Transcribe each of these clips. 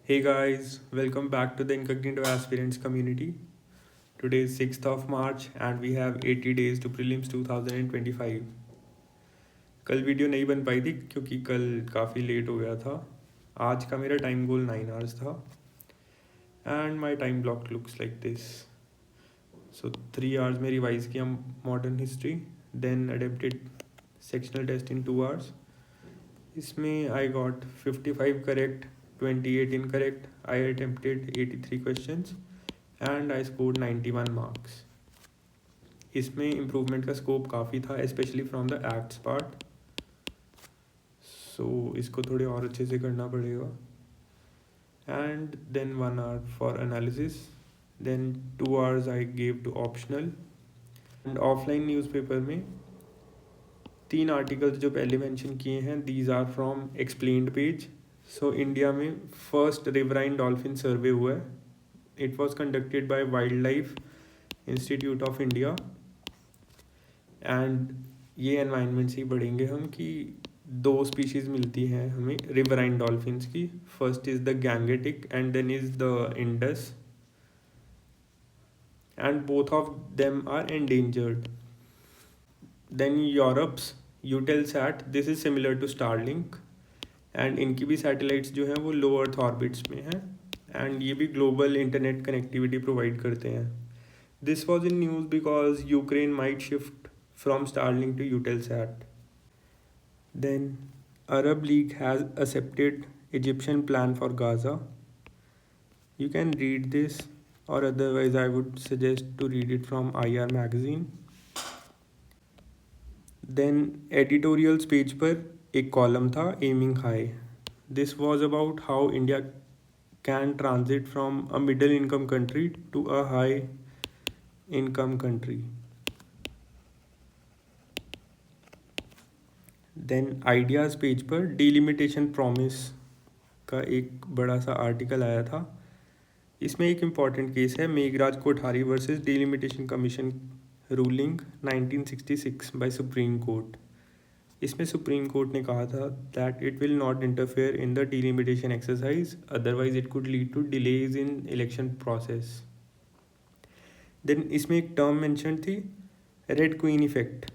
Hey guys, welcome back to the Incognito Aspirants community. Today is 6th of March and we have 80 days to prelims 2025. कल video नहीं बन पाई थी क्योंकि कल काफ़ी लेट हो गया था. आज का मेरा टाइम गोल 9 आवर्स था and my time block looks like this. So 3 hours में रिवाइज किया modern history, then attempted sectional test in 2 hours. इसमें I got 55 correct, 28 incorrect. I attempted 83 questions and I scored 91 marks. इसमें improvement का scope काफ़ी था, specially from the acts part. So इसको थोड़े और अच्छे से करना पड़ेगा. And then 1 hour for analysis, then 2 hours I gave to optional. And offline newspaper में 3 आर्टिकल्स जो पहले मेंशन किए हैं, these are from explained page. So India में फर्स्ट रिवराइन डॉल्फिन सर्वे हुआ है. It was conducted by wildlife institute of India. And ये environment से ही पढ़ेंगे हम कि 2 स्पीशीज़ मिलती हैं हमें रिवराइन डॉल्फिन्स की. First is the Gangetic and then is the Indus, and both of them are endangered. Then Europe's Eutelsat, this is similar to Starlink and इनकी भी सैटेलाइट्स जो हैं वो लो अर्थ ऑर्बिट्स में हैं एंड ये भी ग्लोबल इंटरनेट कनेक्टिविटी प्रोवाइड करते हैं. This was in news because Ukraine might shift from Starlink to Eutelsat. Then Arab League has accepted Egyptian plan for Gaza. You can read this, or otherwise I would suggest to read it from IR magazine. Then editorials page पर एक column था aiming high. This was about how India can transit from a middle income country to a high income country. Then ideas page पर delimitation promise का एक बड़ा सा article आया था. इसमें एक इम्पॉर्टेंट केस है Meghraj Kothari versus delimitation commission ruling 1966 by Supreme Court. इसमें सुप्रीम कोर्ट ने कहा था that it will not interfere in the delimitation exercise, otherwise it could lead to delays in election process. Then इसमें एक टर्म मेंशन थी, Red Queen effect.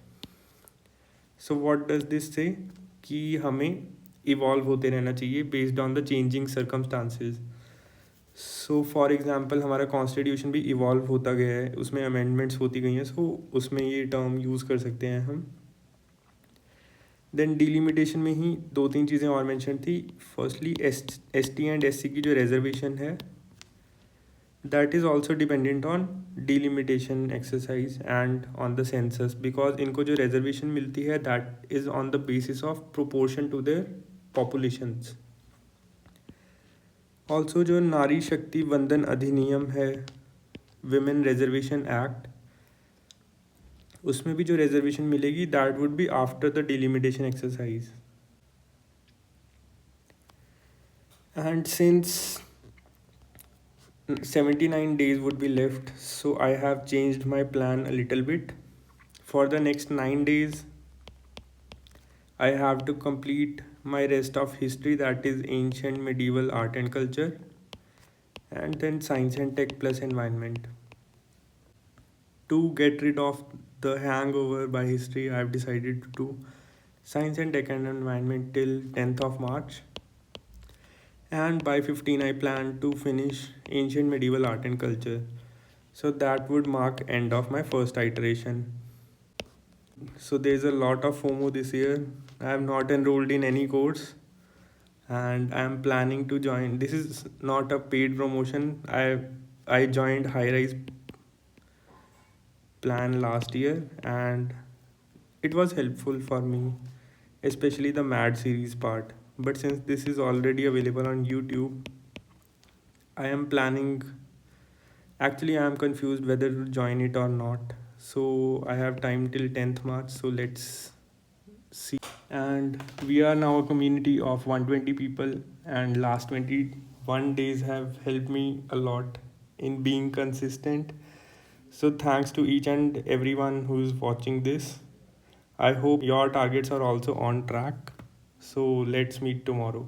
So what does this say कि हमें evolve होते रहना चाहिए based on the changing circumstances. So for example हमारा constitution भी इवॉल्व होता गया है, उसमें अमेंडमेंट्स होती गई हैं, सो उसमें ये टर्म यूज़ कर सकते हैं हम. देन डिलिमिटेशन में ही 2-3 चीज़ें और मेंशन थी. फर्स्टली ST एंड SC की जो रिजर्वेशन है that is also dependent on delimitation exercise and on the census, because इनको जो रिजर्वेशन मिलती है that is on the basis of proportion to their populations. Also जो नारी शक्ति वंदन अधिनियम है, विमेन रिजर्वेशन एक्ट, उसमें भी जो रिजर्वेशन मिलेगी that would be after the delimitation exercise. And since 79 days would be left, so I have changed my plan a little bit. For the next 9 days I have to complete my rest of history, that is ancient, medieval, art and culture, and then science and tech plus environment. To get rid of the hangover by history, I have decided to do science and tech and environment till 10th of March, and by 15 I plan to finish ancient, medieval, art and culture. So that would mark end of my first iteration. So there's a lot of FOMO this year. I am not enrolled in any course and I am planning to join. This is not a paid promotion. I joined High Rise plan last year and it was helpful for me, especially the MAD series part. But since this is already available on YouTube, I am planning, actually I am confused whether to join it or not. So I have time till 10th March, so let's see. And we are now a community of 120 people and last 21 days have helped me a lot in being consistent. So thanks to each and everyone who is watching this. I hope your targets are also on track. So let's meet tomorrow.